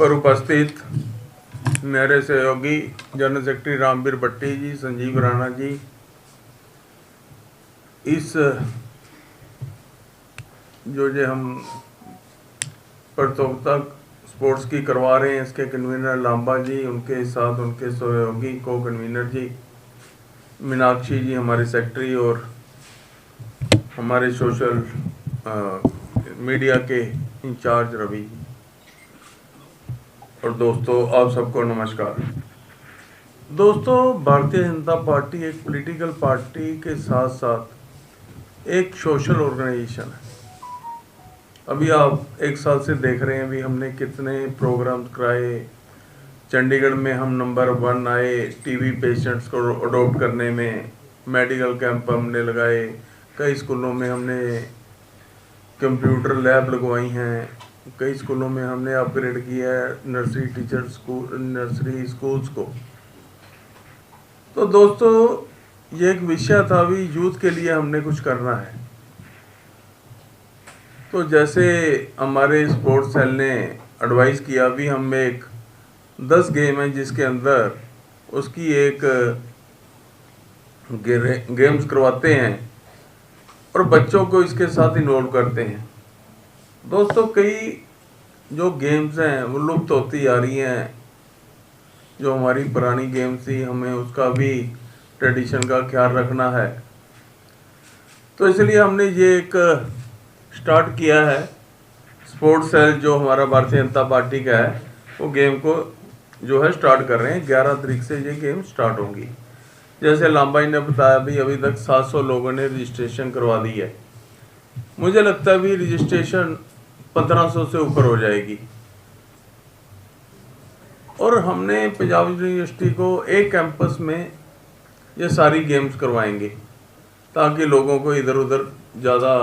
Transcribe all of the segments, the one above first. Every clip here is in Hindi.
पर उपस्थित मेरे सहयोगी जनरल सेक्रेटरी रामवीर भट्टी जी, संजीव राणा जी, इस जो हम प्रतियोगिता स्पोर्ट्स की करवा रहे हैं, इसके कन्वीनर लांबा जी, उनके साथ उनके सहयोगी को कन्वीनर जी मीनाक्षी जी, हमारे सेक्रेटरी, और हमारे सोशल मीडिया के इंचार्ज रवि, और दोस्तों आप सबको नमस्कार। दोस्तों, भारतीय जनता पार्टी एक पॉलिटिकल पार्टी के साथ साथ एक सोशल ऑर्गेनाइजेशन है। अभी आप एक साल से देख रहे हैं भी हमने कितने प्रोग्राम्स कराए। चंडीगढ़ में हम नंबर 1 आए टीबी पेशेंट्स को अडॉप्ट करने में, मेडिकल कैंप हमने लगाए, कई स्कूलों में हमने कंप्यूटर लैब लगवाई हैं, कई स्कूलों में हमने अपग्रेड किया है nursery teacher school, nursery schools को। तो दोस्तों, ये एक विषय था भी यूथ के लिए हमने कुछ करना है। तो जैसे हमारे स्पोर्ट्स सेल ने एडवाइस किया भी हम एक 10 गेम है जिसके अंदर उसकी एक गेम्स करवाते हैं और बच्चों को इसके साथ इन्वॉल्व करते हैं। दोस्तों, कई जो गेम्स हैं वो लुप्त होती आ रही हैं। जो हमारी पुरानी गेम्स थी, हमें उसका भी ट्रेडिशन का ख्याल रखना है। तो इसलिए हमने ये एक स्टार्ट किया है। स्पोर्ट्स सेल जो हमारा भारतीय जनता पार्टी का है, वो गेम को जो है स्टार्ट कर रहे हैं। 11 तारीख से ये गेम स्टार्ट होंगी। जैसे लांबा ने बताया भी अभी तक 700 लोगों ने रजिस्ट्रेशन करवा दी है। मुझे लगता है भी रजिस्ट्रेशन 1500 से ऊपर हो जाएगी। और हमने पंजाब यूनिवर्सिटी को एक कैंपस में ये सारी गेम्स करवाएंगे ताकि लोगों को इधर उधर ज़्यादा,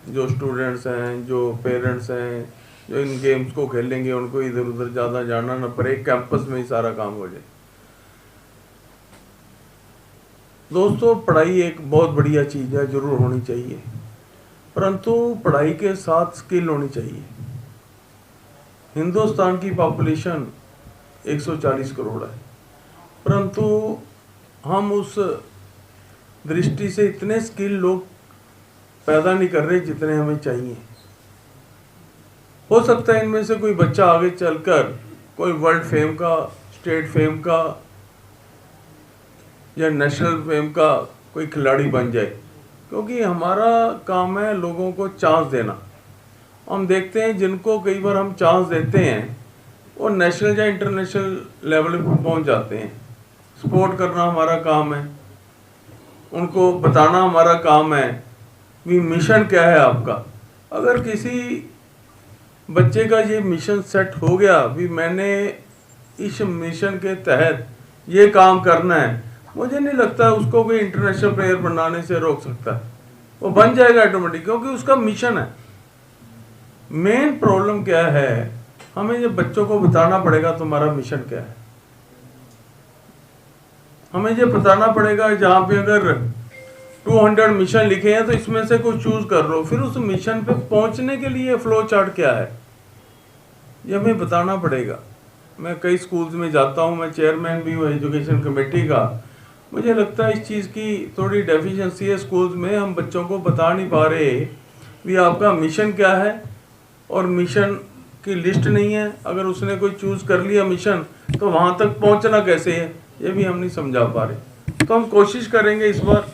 जो स्टूडेंट्स हैं, जो पेरेंट्स हैं, जो इन गेम्स को खेलेंगे, उनको इधर उधर ज़्यादा जाना न पड़े, एक कैंपस में ही सारा काम हो जाए। दोस्तों, पढ़ाई एक बहुत बढ़िया चीज़ है, ज़रूर होनी चाहिए, परंतु पढ़ाई के साथ स्किल होनी चाहिए। हिंदुस्तान की पॉपुलेशन 140 करोड़ है, परंतु हम उस दृष्टि से इतने स्किल लोग पैदा नहीं कर रहे जितने हमें चाहिए। हो सकता है इनमें से कोई बच्चा आगे चलकर कोई वर्ल्ड फेम का, स्टेट फेम का या नेशनल फेम का कोई खिलाड़ी बन जाए, क्योंकि हमारा काम है लोगों को चांस देना। हम देखते हैं जिनको कई बार हम चांस देते हैं वो नेशनल या इंटरनेशनल लेवल पर पहुंच जाते हैं। सपोर्ट करना हमारा काम है, उनको बताना हमारा काम है भी मिशन क्या है आपका। अगर किसी बच्चे का ये मिशन सेट हो गया भी मैंने इस मिशन के तहत ये काम करना है, मुझे नहीं लगता उसको कोई इंटरनेशनल प्लेयर बनाने से रोक सकता है। वो बन जाएगा ऑटोमेटिक, क्योंकि उसका मिशन है। मेन प्रॉब्लम क्या है, हमें ये बच्चों को बताना पड़ेगा तुम्हारा मिशन क्या है। हमें ये बताना पड़ेगा जहाँ पे अगर 200 मिशन लिखे हैं तो इसमें से कुछ चूज कर लो, फिर उस मिशन पे पहुंचने के लिए फ्लो चार्ट क्या है ये हमें बताना पड़ेगा। मैं कई स्कूल्स में जाता हूँ, मैं चेयरमैन भी हूँ एजुकेशन कमेटी का। मुझे लगता है इस चीज़ की थोड़ी डेफिशिएंसी है स्कूल्स में। हम बच्चों को बता नहीं पा रहे भी आपका मिशन क्या है, और मिशन की लिस्ट नहीं है। अगर उसने कोई चूज़ कर लिया मिशन तो वहाँ तक पहुँचना कैसे है, ये भी हम नहीं समझा पा रहे। तो हम कोशिश करेंगे इस बार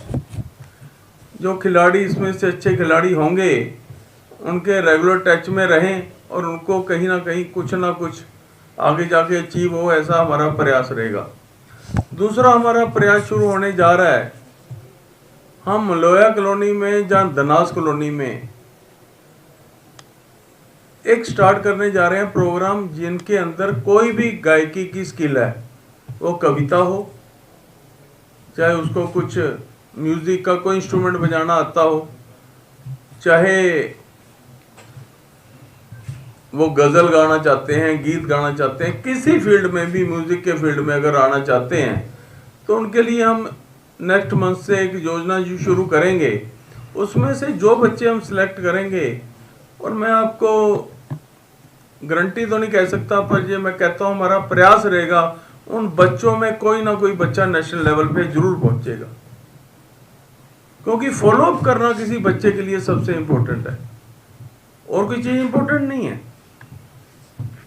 जो खिलाड़ी इसमें से अच्छे खिलाड़ी होंगे उनके रेगुलर टच में रहें और उनको कहीं ना कहीं कुछ ना कुछ आगे जाके अचीव हो, ऐसा हमारा प्रयास रहेगा। दूसरा हमारा प्रयास शुरू होने जा रहा है। हम लोया कॉलोनी में, जहाँ धनास कॉलोनी में एक स्टार्ट करने जा रहे हैं प्रोग्राम, जिनके अंदर कोई भी गायकी की स्किल है, वो कविता हो, चाहे उसको कुछ म्यूजिक का कोई इंस्ट्रूमेंट बजाना आता हो, चाहे वो गजल गाना चाहते हैं, गीत गाना चाहते हैं, किसी फील्ड में भी, म्यूजिक के फील्ड में अगर आना चाहते हैं तो उनके लिए हम नेक्स्ट मंथ से एक योजना शुरू करेंगे। उसमें से जो बच्चे हम सिलेक्ट करेंगे, और मैं आपको गारंटी तो नहीं कह सकता, पर ये मैं कहता हूँ हमारा प्रयास रहेगा उन बच्चों में कोई ना कोई बच्चा नेशनल लेवल पे जरूर पहुंचेगा, क्योंकि फॉलो अप करना किसी बच्चे के लिए सबसे इंपॉर्टेंट है, और कोई चीज इंपॉर्टेंट नहीं है।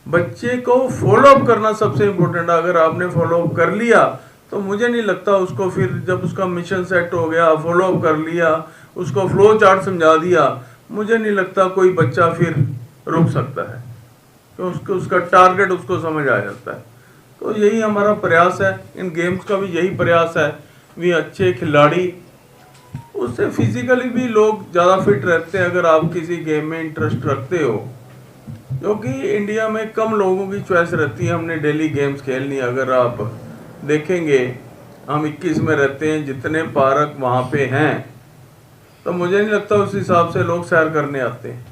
बच्चे को फॉलो अप करना सबसे इंपॉर्टेंट है। अगर आपने फॉलो अप कर लिया तो मुझे नहीं लगता उसको फिर जब उसका मिशन सेट हो गया, फॉलो अप कर लिया, उसको फ्लो चार्ट समझा दिया, मुझे नहीं लगता कोई बच्चा फिर रुक सकता है, तो उसका टारगेट उसको समझ आ जाता है। तो यही हमारा प्रयास है, इन गेम्स का भी यही प्रयास है, भी अच्छे खिलाड़ी, उससे फिजिकली भी लोग ज़्यादा फिट रहते हैं अगर आप किसी गेम में इंटरेस्ट रखते हो, क्योंकि इंडिया में कम लोगों की चॉइस रहती है हमने डेली गेम्स खेलनी। अगर आप देखेंगे हम 21 में रहते हैं, जितने पार्क वहाँ पे हैं, तो मुझे नहीं लगता उस हिसाब से लोग सैर करने आते हैं।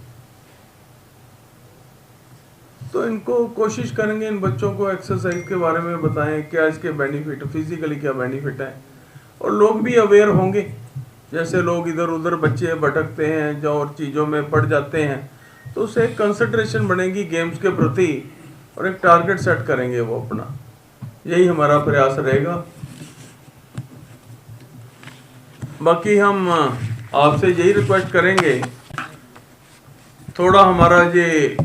तो इनको कोशिश करेंगे, इन बच्चों को एक्सरसाइज के बारे में बताएं, क्या इसके बेनिफिट, फिजिकली क्या बेनिफिट है, और लोग भी अवेयर होंगे। जैसे लोग इधर उधर बच्चे भटकते हैं जो और चीज़ों में पड़ जाते हैं, तो उससे एक कंसंट्रेशन बनेगी गेम्स के प्रति और एक टारगेट सेट करेंगे वो अपना। यही हमारा प्रयास रहेगा। बाकी हम आपसे यही रिक्वेस्ट करेंगे, थोड़ा हमारा ये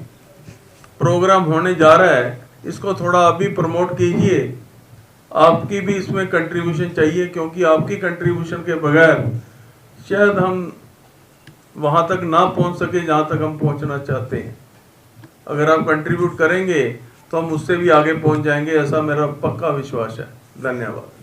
प्रोग्राम होने जा रहा है, इसको थोड़ा अभी प्रमोट कीजिए। आपकी भी इसमें कंट्रीब्यूशन चाहिए, क्योंकि आपकी कंट्रीब्यूशन के बगैर शायद हम वहाँ तक ना पहुँच सके जहाँ तक हम पहुँचना चाहते हैं। अगर आप कंट्रीब्यूट करेंगे तो हम उससे भी आगे पहुँच जाएंगे, ऐसा मेरा पक्का विश्वास है। धन्यवाद।